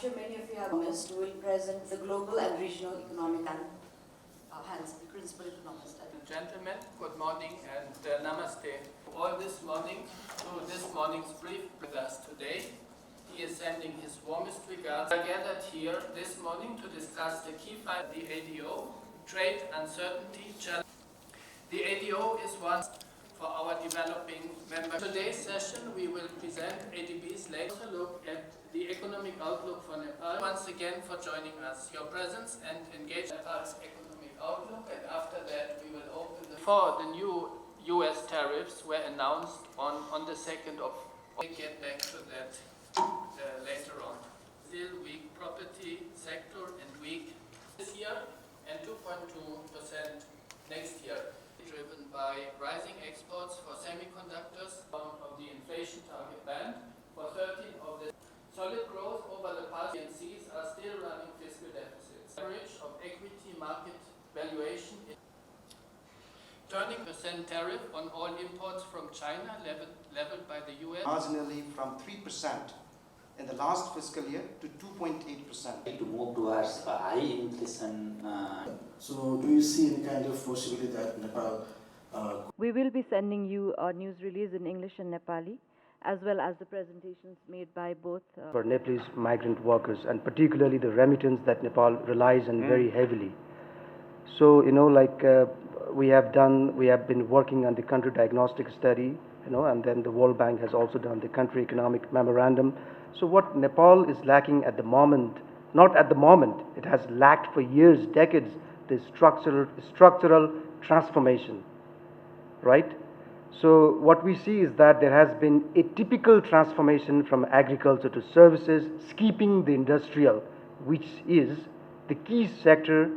sure many of you have missed, who will present the global and regional economic and principal economist. Gentlemen, good morning and namaste. All this morning to this morning's brief with us today. He is sending his warmest regards. We are gathered here this morning to discuss the key findings of the ADO, trade uncertainty challenge. The ADO is one for our developing members. Today's session we will present ADB's latest look at the economic outlook for Nepal. Once again for joining us. Your presence and engagement in Nepal's economic outlook, and after that we will open the new US tariffs were announced on the 2nd of. We'll get back to that later on. Still weak property sector and weak this year and 2.2% next year, driven by rising exports for semiconductors of the inflation target band for 13 of the solid growth over the past agencies are still running fiscal deficits. Average of equity market valuation is turning % tariff on all imports from China leveled by the US. Marginally from 3% in the last fiscal year to 2.8%. To move towards a high inflation. So do you see any kind of possibility that Nepal... We will be sending you a news release in English and Nepali, as well as the presentations made by both for Nepalese migrant workers, and particularly the remittance that Nepal relies on very heavily. So, we have been working on the country diagnostic study, and then the World Bank has also done the country economic memorandum. So what Nepal is lacking at the moment, not at the moment, it has lacked for years, decades, the structural transformation, right? So what we see is that there has been a typical transformation from agriculture to services, skipping the industrial, which is the key sector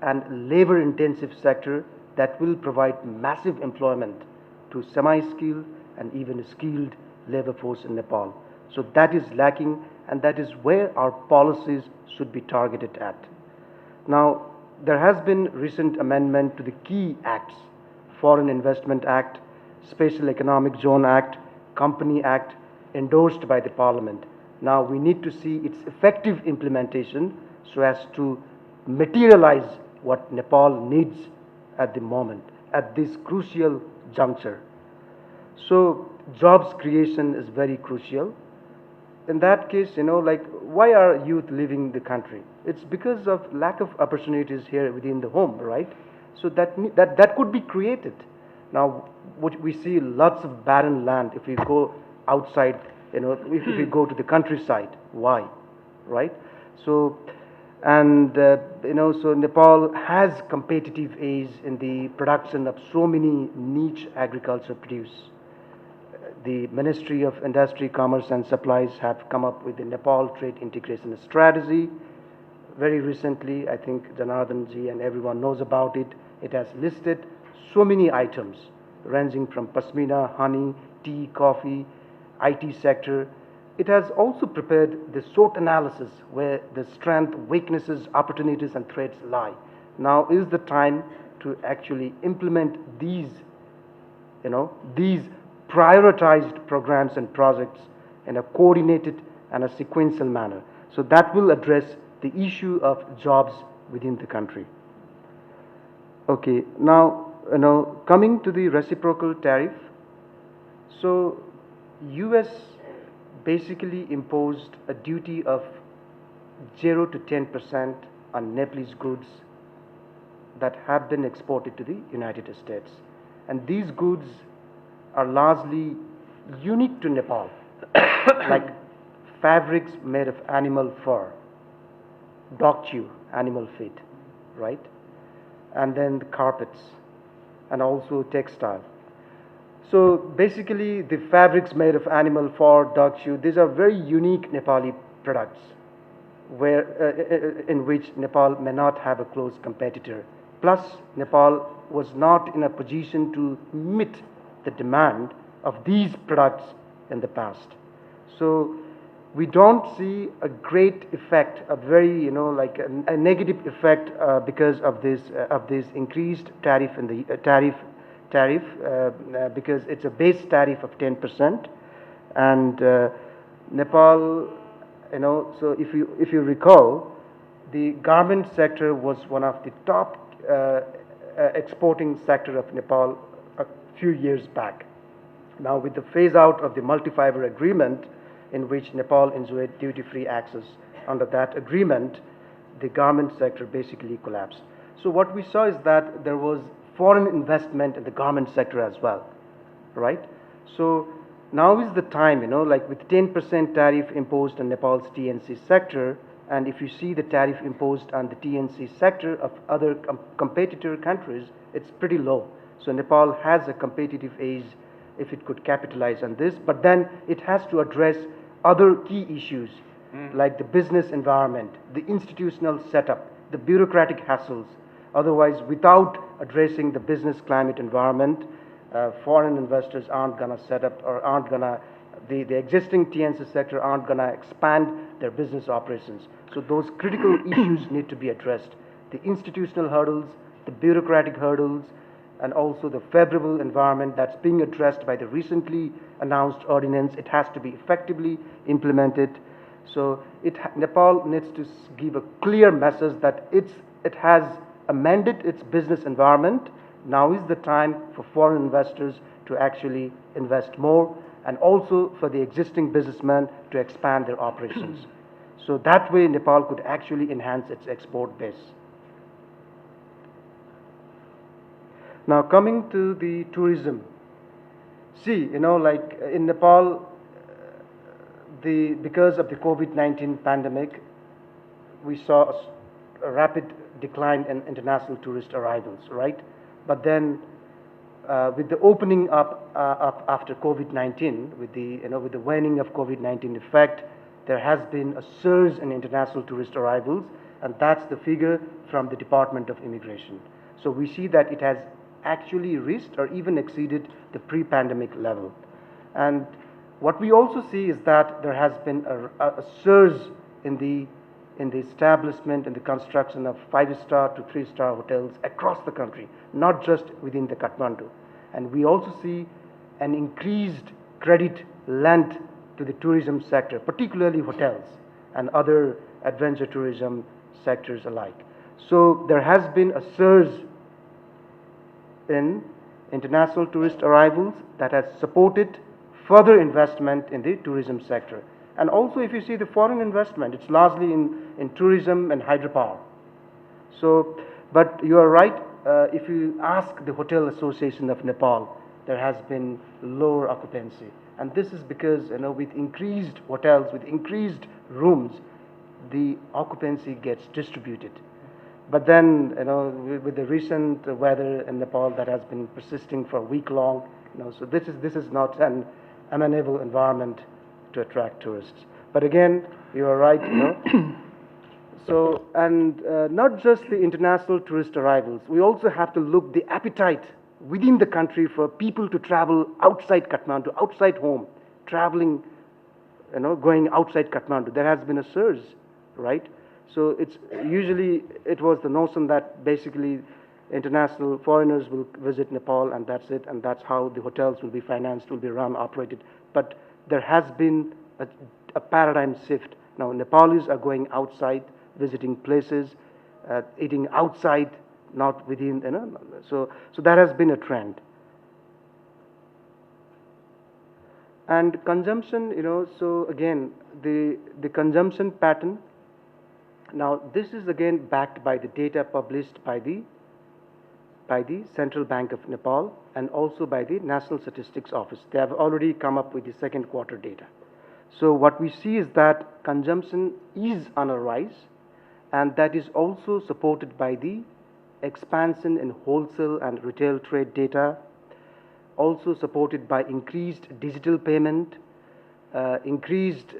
and labor-intensive sector that will provide massive employment to semi-skilled and even skilled labor force in Nepal. So that is lacking, and that is where our policies should be targeted at. Now, there has been recent amendment to the key acts, Foreign Investment Act, Special Economic Zone Act, Company Act, endorsed by the Parliament. Now we need to see its effective implementation so as to materialize what Nepal needs at the moment, at this crucial juncture. So jobs creation is very crucial. In that case, why are youth leaving the country? It's because of lack of opportunities here within the home, right? So that could be created. Now, what we see lots of barren land if we go outside, if we go to the countryside. Why, right? So, so Nepal has competitive edge in the production of so many niche agriculture produce. The Ministry of Industry, Commerce and Supplies have come up with the Nepal Trade Integration Strategy. Very recently, I think Janardhan ji and everyone knows about it. It has listed so many items ranging from Pashmina, honey, tea, coffee, IT sector. It has also prepared the SWOT analysis where the strength, weaknesses, opportunities and threats lie. Now is the time to actually implement these prioritized programs and projects in a coordinated and a sequential manner. So that will address the issue of jobs within the country. Okay, now, coming to the reciprocal tariff. So, US basically imposed a duty of 0 to 10% on Nepalese goods that have been exported to the United States. And these goods are largely unique to Nepal, like fabrics made of animal fur, dog chew, animal feet, right? And then the carpets, and also textile. So basically the fabrics made of animal fur, dog chew, these are very unique Nepali products in which Nepal may not have a close competitor. Plus, Nepal was not in a position to meet the demand of these products in the past. So we don't see a great effect, a very, a negative effect because of this increased tariff in the tariff, because it's a base tariff of 10%, and Nepal So if you recall, the garment sector was one of the top exporting sector of Nepal a few years back. Now, with the phase out of the multi-fiber agreement, in which Nepal enjoyed duty-free access under that agreement, the garment sector basically collapsed. So what we saw is that there was foreign investment in the garment sector as well, right? So now is the time, like with 10% tariff imposed on Nepal's TNC sector, and if you see the tariff imposed on the TNC sector of other competitor countries, it's pretty low. So Nepal has a competitive edge if it could capitalize on this, but then it has to address other key issues like the business environment, the institutional setup, the bureaucratic hassles. Otherwise, without addressing the business climate environment, foreign investors aren't going to set up or aren't going to, the existing TNC sector aren't going to expand their business operations. So those critical issues need to be addressed. The institutional hurdles, the bureaucratic hurdles, and also the favorable environment that's being addressed by the recently announced ordinance, it has to be effectively implemented. So Nepal needs to give a clear message that it has amended its business environment. Now is the time for foreign investors to actually invest more, and also for the existing businessmen to expand their operations. So that way Nepal could actually enhance its export base. Now coming to the tourism. See, like in Nepal, because of the COVID-19 pandemic, we saw a rapid decline in international tourist arrivals, right? But then with the opening up after COVID-19, with the waning of COVID-19 effect, there has been a surge in international tourist arrivals, and that's the figure from the Department of Immigration. So we see that it has actually reached or even exceeded the pre-pandemic level. And what we also see is that there has been a surge in the establishment and the construction of 5-star to 3-star hotels across the country, not just within the Kathmandu. And we also see an increased credit lent to the tourism sector, particularly hotels and other adventure tourism sectors alike. So there has been a surge in international tourist arrivals that has supported further investment in the tourism sector. And also, if you see the foreign investment, it's largely in tourism and hydropower. So, but you are right, if you ask the Hotel Association of Nepal, there has been lower occupancy. And this is because, with increased hotels, with increased rooms, the occupancy gets distributed. But then, with the recent weather in Nepal that has been persisting for a week long, so this is not an amenable environment to attract tourists. But again, you are right, So, and not just the international tourist arrivals, we also have to look the appetite within the country for people to travel outside Kathmandu, outside home, traveling, going outside Kathmandu. There has been a surge, right? So it was the notion that basically international foreigners will visit Nepal and that's it, and that's how the hotels will be financed, will be run, operated. But there has been a paradigm shift. Now Nepalis are going outside, visiting places, eating outside, not within, so that has been a trend. And consumption, so again, the consumption pattern. Now, this is again backed by the data published by the Central Bank of Nepal and also by the National Statistics Office. They have already come up with the second quarter data. So what we see is that consumption is on a rise, and that is also supported by the expansion in wholesale and retail trade data, also supported by increased digital payment, increased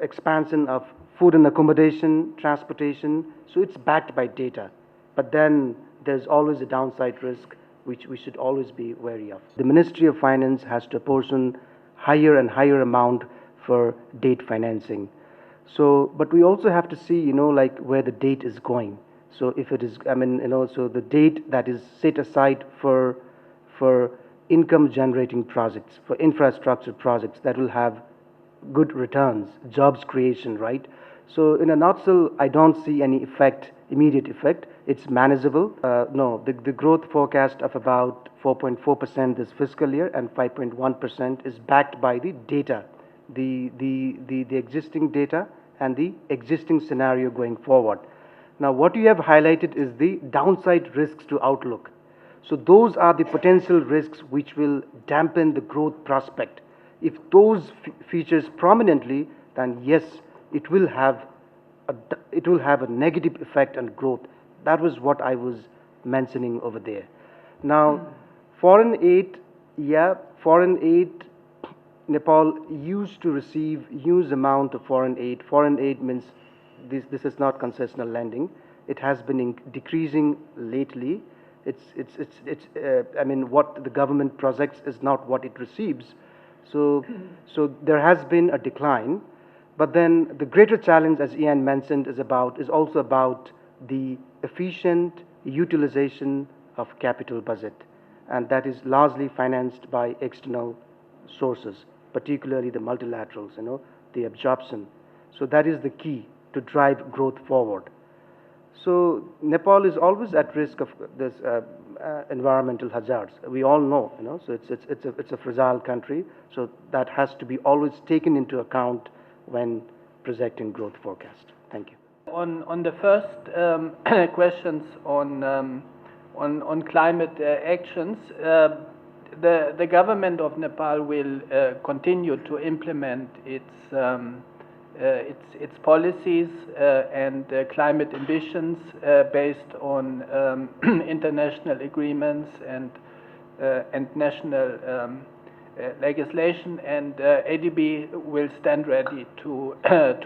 expansion of food and accommodation, transportation. So it's backed by data. But then there's always a downside risk which we should always be wary of. The Ministry of Finance has to apportion higher and higher amount for debt financing. So, but we also have to see, like where the debt is going. So if it is, so the debt that is set aside for income generating projects, for infrastructure projects that will have good returns, jobs creation, right? So in a nutshell, I don't see any effect, immediate effect. It's manageable. No, the growth forecast of about 4.4% this fiscal year and 5.1% is backed by the data, the existing data and the existing scenario going forward. Now, what you have highlighted is the downside risks to outlook. So those are the potential risks which will dampen the growth prospect. If those features prominently, then yes, it will have a negative effect on growth. That was what I was mentioning over there. Now, foreign aid, Nepal used to receive huge amount of foreign aid. Foreign aid means this is not concessional lending. It has been decreasing lately. I mean, what the government projects is not what it receives. So there has been a decline. But then the greater challenge, as Ian mentioned, is also about the efficient utilization of capital budget, and that is largely financed by external sources, particularly the multilaterals, the absorption. So that is the key to drive growth forward. So Nepal is always at risk of this environmental hazards. We all know, So it's a fragile country. So that has to be always taken into account when projecting growth forecast. Thank you. On the first questions on climate actions, the government of Nepal will continue to implement its policies and climate ambitions based on international agreements and national legislation, and ADB will stand ready to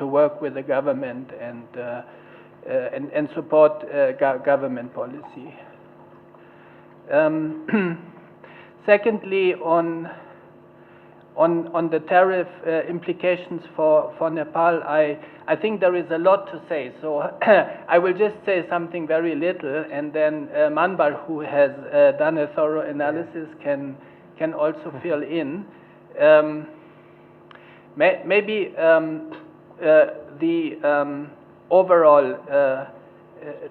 work with the government and support government policy. Secondly, on the tariff implications for Nepal, I think there is a lot to say. So I will just say something very little, and then Manbar, who has done a thorough analysis, can also fill in. Maybe the overall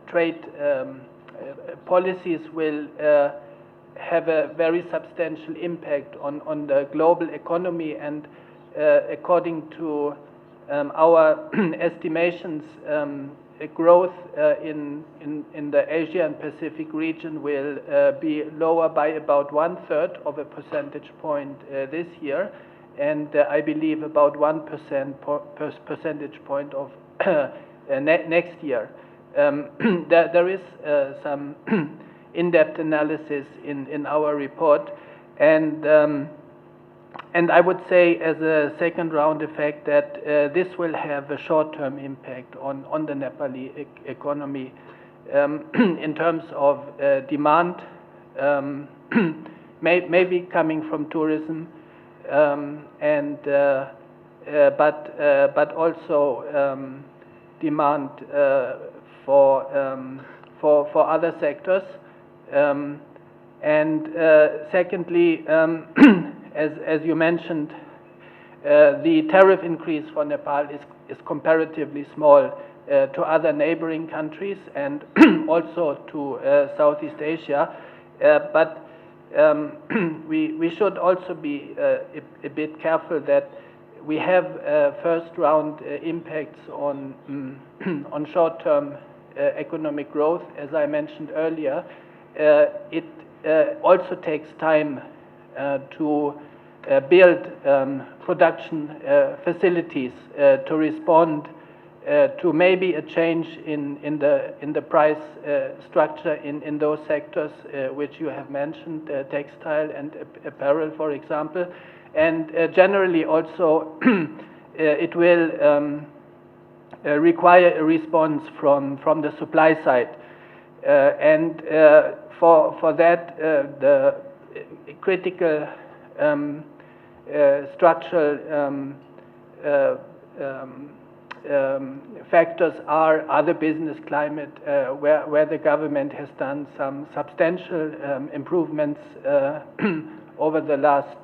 trade policies will have a very substantial impact on the global economy, and according to our estimations, growth in the Asia and Pacific region will be lower by about 1/3 of a percentage point this year, and I believe about 1% percentage point of next year. There is some in-depth analysis in our report, and I would say as a second round effect that this will have a short-term impact on the Nepali economy in terms of demand, maybe coming from tourism, but also demand for other sectors. Secondly, as you mentioned, the tariff increase for Nepal is comparatively small to other neighboring countries and also to Southeast Asia. But we should also be a bit careful that we have first round impacts on short-term economic growth. As I mentioned earlier, it also takes time to build production facilities to respond to maybe a change in the price structure in those sectors which you have mentioned, textile and apparel, for example. And generally also it will require a response from the supply side. And for that, the critical structural factors are the business climate, where the government has done some substantial improvements over the last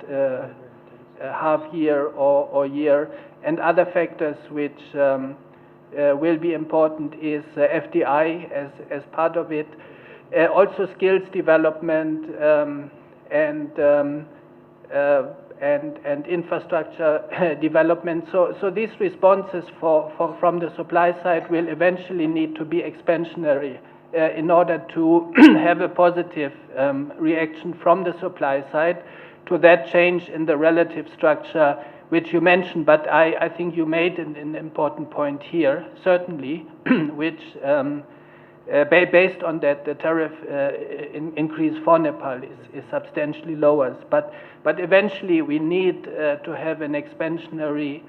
half year or year. And other factors which will be important is FDI as part of it, also skills development and infrastructure development. So these responses from the supply side will eventually need to be expansionary in order to have a positive reaction from the supply side to that change in the relative structure which you mentioned. But I think you made an important point here, certainly, which based on that, the tariff increase for Nepal is substantially lower. But eventually we need to have an expansionary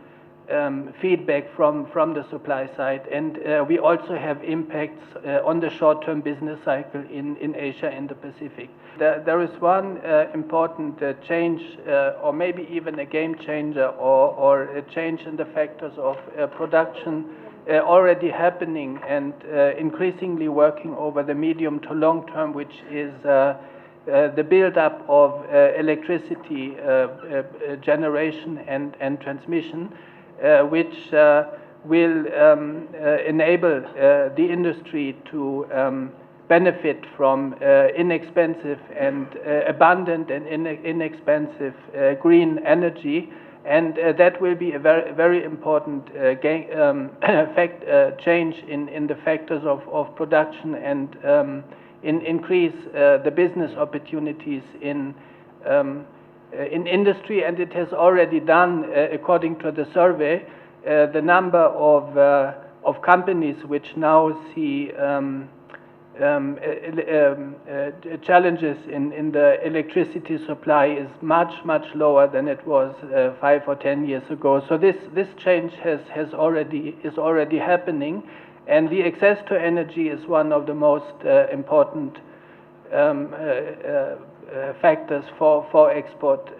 feedback from the supply side, and we also have impacts on the short-term business cycle in Asia and the Pacific. There is one important change, or maybe even a game changer, or a change in the factors of production already happening and increasingly working over the medium to long term, which is the build-up of electricity generation and transmission, which will enable the industry to benefit from inexpensive and abundant and inexpensive green energy. And that will be a very important change in the factors of production and increase the business opportunities in industry. And it has already done, according to the survey, the number of companies which now see challenges in the electricity supply is much lower than it was 5 or 10 years ago. So this change is already happening, and the access to energy is one of the most important factors for export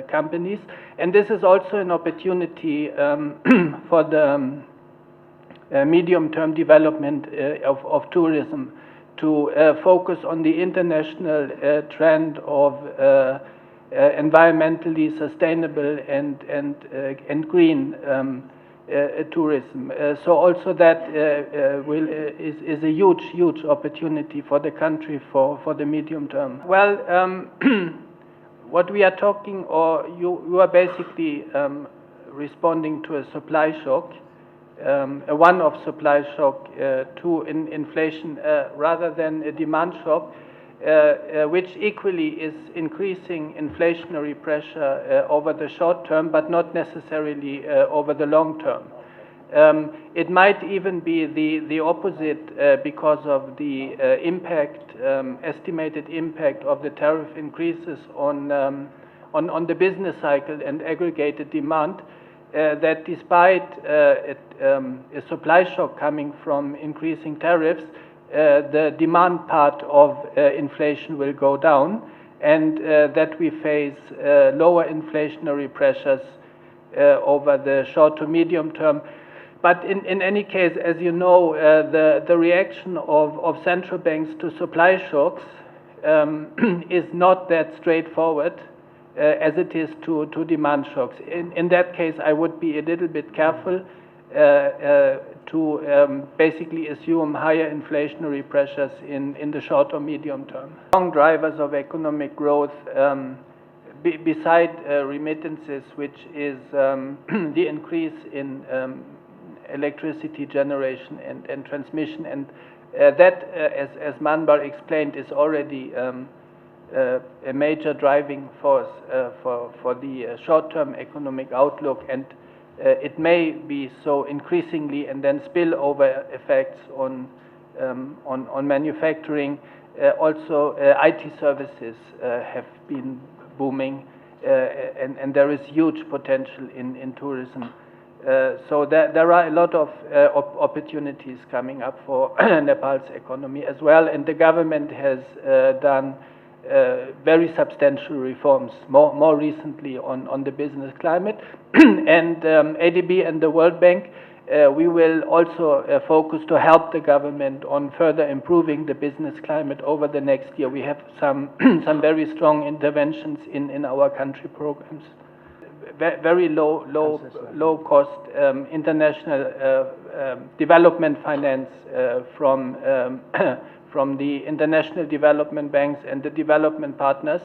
companies. And this is also an opportunity for the medium-term development of tourism to focus on the international trend of environmentally sustainable and green tourism. So also that is a huge opportunity for the country for the medium term. Well, what we are talking, or you are basically responding to a supply shock, a one-off supply shock to inflation rather than a demand shock, which equally is increasing inflationary pressure over the short term, but not necessarily over the long term. It might even be the opposite because of the estimated impact of the tariff increases on the business cycle and aggregated demand. That despite a supply shock coming from increasing tariffs, the demand part of inflation will go down, and that we face lower inflationary pressures over the short to medium term. But in any case, as you know, the reaction of central banks to supply shocks is not that straightforward as it is to demand shocks. In that case, I would be a little bit careful to basically assume higher inflationary pressures in the short or medium term. Strong drivers of economic growth, beside remittances, which is the increase in electricity generation and transmission, and that, as Manbar explained, is already a major driving force for the short-term economic outlook, and it may be so increasingly, and then spillover effects on manufacturing. Also, IT services have been booming, and there is huge potential in tourism. So there are a lot of opportunities coming up for Nepal's economy as well, and the government has done very substantial reforms, more recently on the business climate. And ADB and the World Bank, we will also focus to help the government on further improving the business climate over the next year. We have some very strong interventions in our country programs. very low cost international development finance from from the international development banks and the development partners.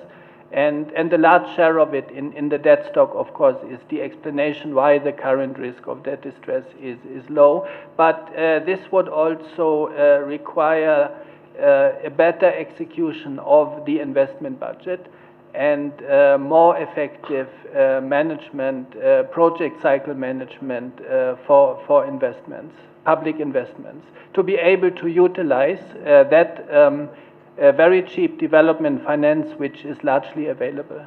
And the large share of it in the debt stock, of course, is the explanation why the current risk of debt distress is low. But this would also require a better execution of the investment budget and more effective management, project cycle management for investments, public investments, to be able to utilize that very cheap development finance which is largely available.